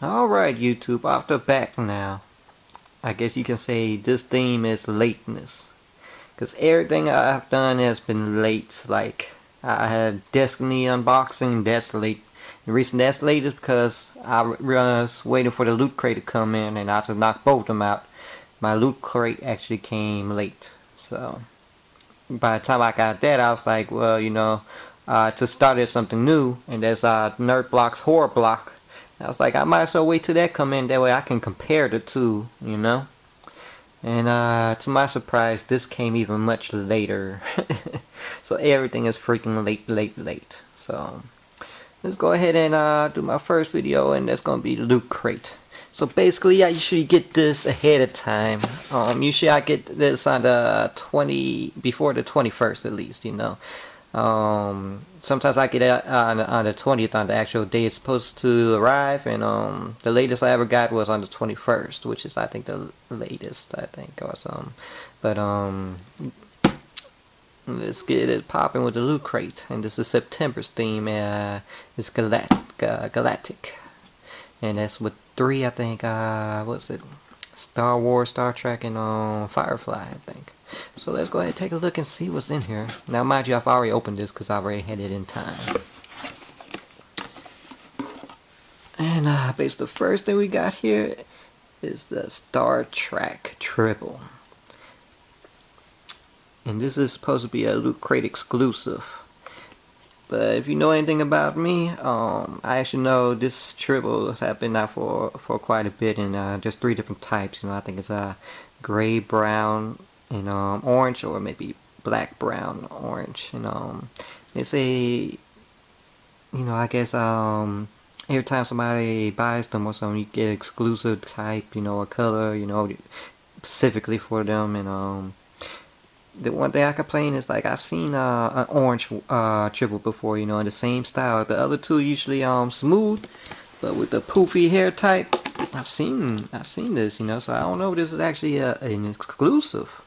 Alright YouTube, off the back now. I guess you can say this theme is lateness. Because everything I've done has been late. Like, I had Destiny unboxing, that's late. The reason that's late is because I was waiting for the loot crate to come in and I just knocked both of them out. My loot crate actually came late. So, by the time I got that, I was like, well, just started something new. And there's Nerd Block's Horror Block. I was like, I might as well wait till that come in. That way I can compare the two, And to my surprise, this came even much later. So everything is freaking late. So let's go ahead and do my first video, and that's gonna be Loot Crate. So basically, I usually get this ahead of time. Usually I get this on the before the 21st at least, Sometimes I get it on the 20th, on the actual day it's supposed to arrive, and the latest I ever got was on the 21st, which is I think the latest, or something. But let's get it popping with the Loot Crate, and this is September's theme. It's galactic, and that's with 3, I think. What's it? Star Wars, Star Trek, and Firefly, I think. So let's go ahead and take a look and see what's in here. Now, mind you, I've already opened this because I've already had it in time. And basically, the first thing we got here is the Star Trek Triple. And this is supposed to be a Loot Crate exclusive. But if you know anything about me, I actually know this triple has been out for quite a bit, and just 3 different types. I think it's gray, brown, and orange, or maybe black, brown, orange. And they say, I guess every time somebody buys them or something, you get exclusive type, or color, specifically for them. And the one thing I complain is, like, I've seen an orange triple before, in the same style. The other two usually smooth, but with the poofy hair type, I've seen this, so I don't know if this is actually an exclusive,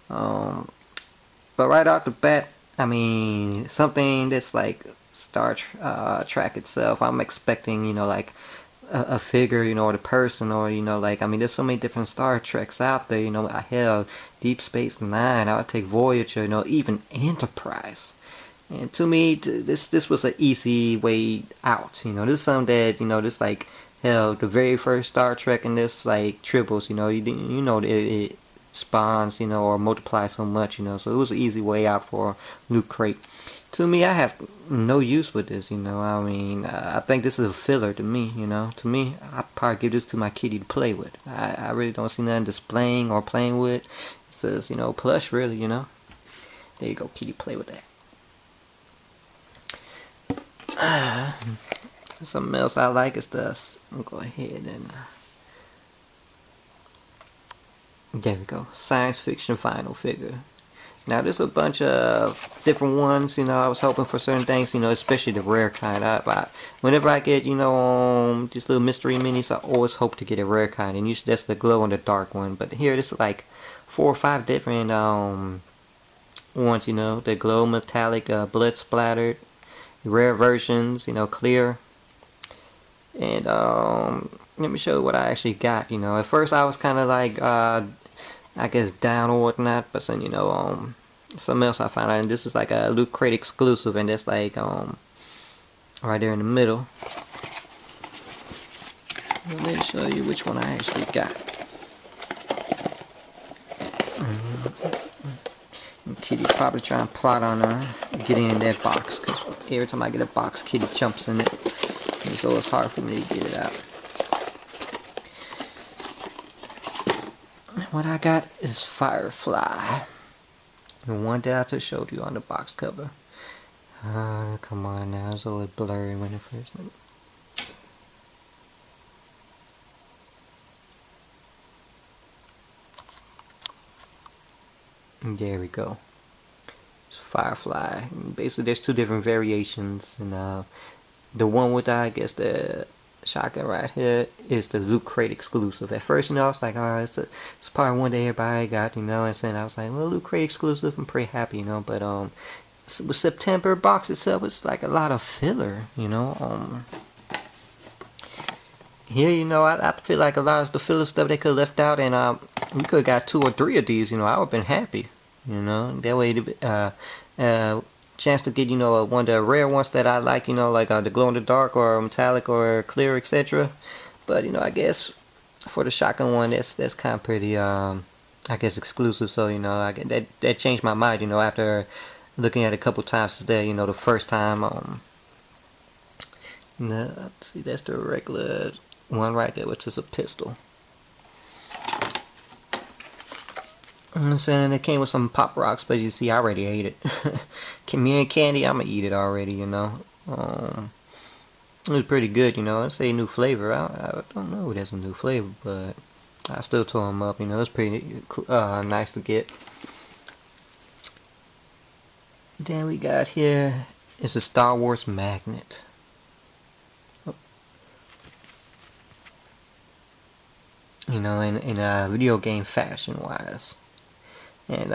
but right off the bat, I mean, something that's like Star Trek itself, I'm expecting, like a figure, or the person, or like, I mean, there's so many different Star Treks out there, I have Deep Space Nine, I would take Voyager, even Enterprise. And to me, this was an easy way out. This is something that, this, like, hell, the very first Star Trek, and this, like, triples, it spawns, or multiplies so much, so it was an easy way out for Loot Crate. To me, I have no use with this, I mean, I think this is a filler to me, to me, I'd probably give this to my kitty to play with. I really don't see nothing displaying or playing with. It says, plush, really, There you go, kitty, play with that. Something else I like is this. I'll go ahead and there we go, science fiction final figure. Now there's a bunch of different ones, I was hoping for certain things, especially the rare kind. Whenever I get, these little mystery minis, I always hope to get a rare kind, and usually that's the glow in the dark one. But here, this is like 4 or 5 different ones, the glow metallic, blood splattered, rare versions, clear. And let me show you what I actually got. At first I was kind of like, I guess, down or whatnot, but then, something else I found out, and this is like a Loot Crate exclusive, and that's like right there in the middle. Let me show you which one I actually got. Kitty probably trying to plot on getting in that box, because every time I get a box, Kitty jumps in it, and so it's hard for me to get it out. What I got is Firefly, the one that I just showed you on the box cover. Come on now, it's always blurry when it first. There we go. It's Firefly. Basically, there's 2 different variations, and the one with, I guess, the shotgun right here is the Loot Crate exclusive. At first, I was like, alright, it's probably one that everybody got, and then I was like, well, Loot Crate exclusive, I'm pretty happy, but with September box itself, it's like a lot of filler, here, you know, I feel like a lot of the filler stuff they could have left out, and we could have got 2 or 3 of these. You know, I would have been happy. You know, that way, chance to get, you know, one of the rare ones that I like. You know, like the glow in the dark or metallic or clear, etc. But you know, I guess for the shotgun one, that's kind of pretty, I guess, exclusive. So you know, that changed my mind. You know, after looking at it a couple times today. You know, the first time, see, that's the regular one right there, which is a pistol. I'm saying it came with some pop rocks, but you see, I already ate it. Me and candy, I'ma eat it already. You know, it was pretty good. You know, I'd say new flavor. I don't know if there's a new flavor, but I still tore them up. You know, it's pretty nice to get. Then we got here is a Star Wars magnet. You know, in a video game fashion wise. And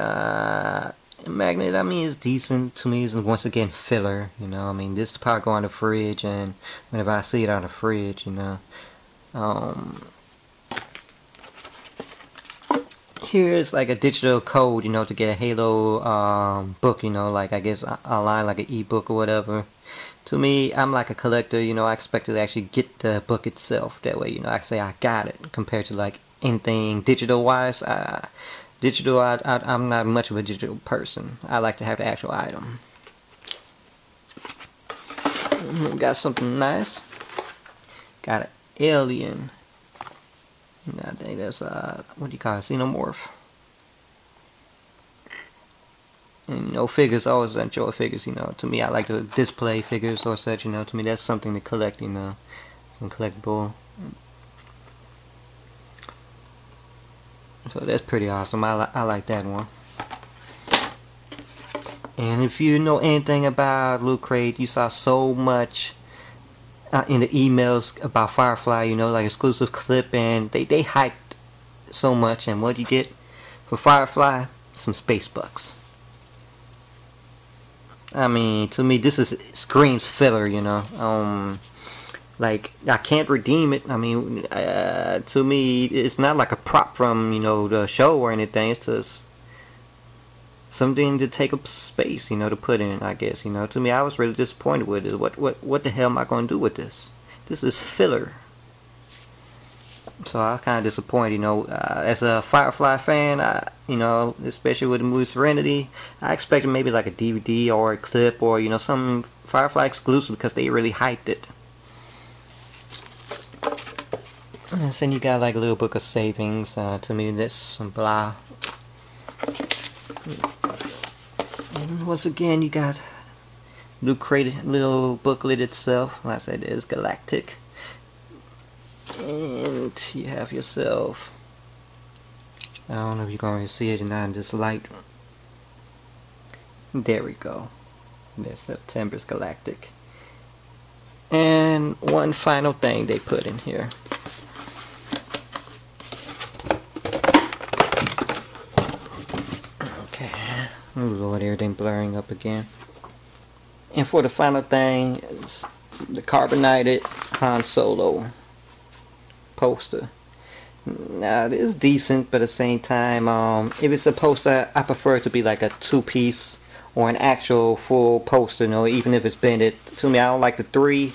magnet, I mean, is decent to me. It's once again filler. You know, I mean, this probably go on the fridge, and whenever I see it on the fridge, you know, here's like a digital code, you know, to get a Halo book. You know, like I guess online, like an ebook or whatever. To me, I'm like a collector. You know, I expect to actually get the book itself. That way, you know, I say I got it compared to like anything digital wise. Digital, I'm not much of a digital person. I like to have the actual item. Got something nice. Got an alien. I think that's what do you call it? Xenomorph. And you know, figures, I always enjoy figures. You know, to me, I like to display figures or such. You know, to me, that's something to collect. You know, some collectible. So that's pretty awesome. I like that one. And if you know anything about Loot Crate, you saw so much in the emails about Firefly. You know, like exclusive clip, and they hyped so much. And what you get for Firefly? Some space bucks. I mean, to me, this screams filler. You know, like I can't redeem it. I mean, to me, it's not like a prop from, you know, the show or anything. It's just something to take up space, you know, to put in. I guess, you know, to me, I was really disappointed with it. What the hell am I going to do with this? This is filler. So I was kind of disappointed, you know. As a Firefly fan, you know, especially with the movie Serenity, I expected maybe like a DVD or a clip or, you know, some Firefly exclusive because they really hyped it. And then you got like a little book of savings. To me, that's some blah. And once again, you got Loot Crate, little booklet itself. Like I said, there's Galactic. And you have yourself, I don't know if you're going to see it or not in this light. There we go. There's September's Galactic. And one final thing they put in here. Okay. Oh Lord, everything blurring up again. And for the final thing is the carbonated Han Solo poster. Now, it is decent, but at the same time, if it's a poster, I prefer it to be like a 2-piece or an actual full poster, you know, even if it's bended. To me, I don't like the 3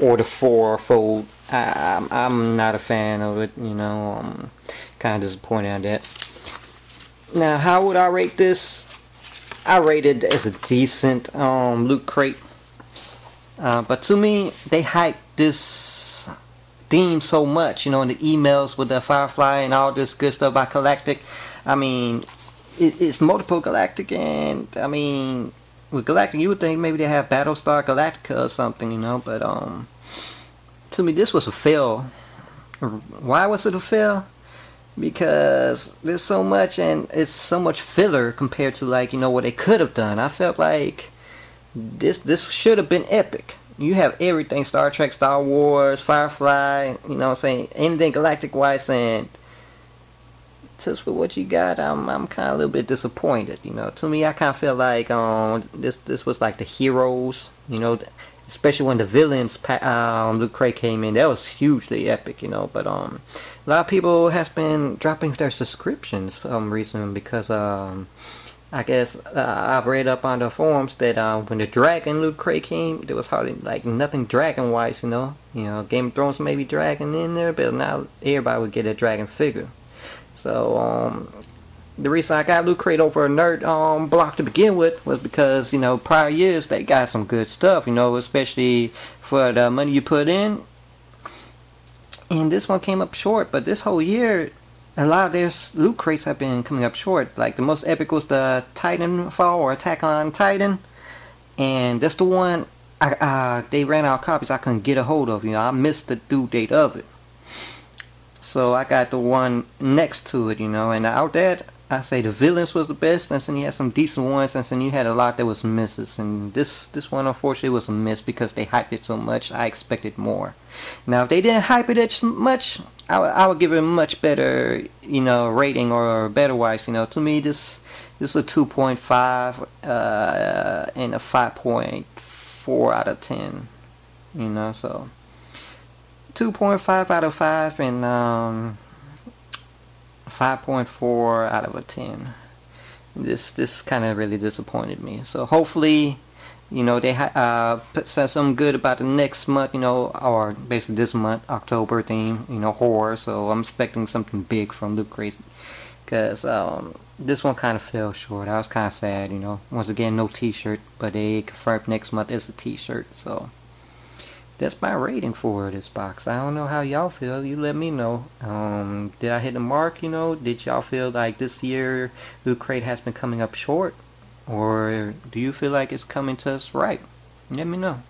or the 4 fold. I'm not a fan of it, you know. I'm kind of disappointed on that. Now, how would I rate this? I rate it as a decent Loot Crate. But to me, they hyped this theme so much, you know, in the emails with the Firefly and all this good stuff about Galactic. I mean, it's multiple Galactic, and I mean, with Galactic, you would think maybe they have Battlestar Galactica or something, you know, but to me, this was a fail. Why was it a fail? Because there's so much, and it's so much filler compared to, like, you know, what they could have done. I felt like this should have been epic. You have everything: Star Trek, Star Wars, Firefly, you know what I'm saying, anything galactic wise, and just with what you got, I'm kind of a little bit disappointed, you know. To me, I kind of feel like this was like the heroes, you know, especially when the villains Loot Crate came in. That was hugely epic, you know. But a lot of people has been dropping their subscriptions for some reason because I guess I've read up on the forums that when the Dragon Loot Crate came, there was hardly like nothing dragon wise, you know. Game of Thrones maybe dragon in there, but now everybody would get a dragon figure. So the reason I got Loot Crate over a nerd block to begin with was because, you know, prior years they got some good stuff, you know, especially for the money you put in. And this one came up short, but this whole year a lot of their Loot Crates have been coming up short. Like the most epic was the Titanfall or Attack on Titan, and that's the one they ran out of copies I couldn't get a hold of. You know, I missed the due date of it. So I got the one next to it, you know, and out there, I say the villains was the best, and then you had some decent ones, and then you had a lot that was misses. And this one unfortunately was a miss because they hyped it so much. I expected more. Now if they didn't hype it as much, I would give it a much better, you know, rating or better wise. You know, to me this is a 2.5 and a 5.4 out of 10. You know, so 2.5 out of 5 and 5.4 out of a 10. This kind of really disappointed me. So hopefully, you know, they said something good about the next month, you know, or basically this month, October theme, you know, horror. So I'm expecting something big from Loot Crate, because this one kind of fell short. I was kind of sad, you know. Once again, no t-shirt, but they confirmed next month is a t-shirt. So that's my rating for this box. I don't know how y'all feel. You let me know. Did I hit the mark, you know? Did y'all feel like this year Loot Crate has been coming up short? Or do you feel like it's coming to us right? Let me know.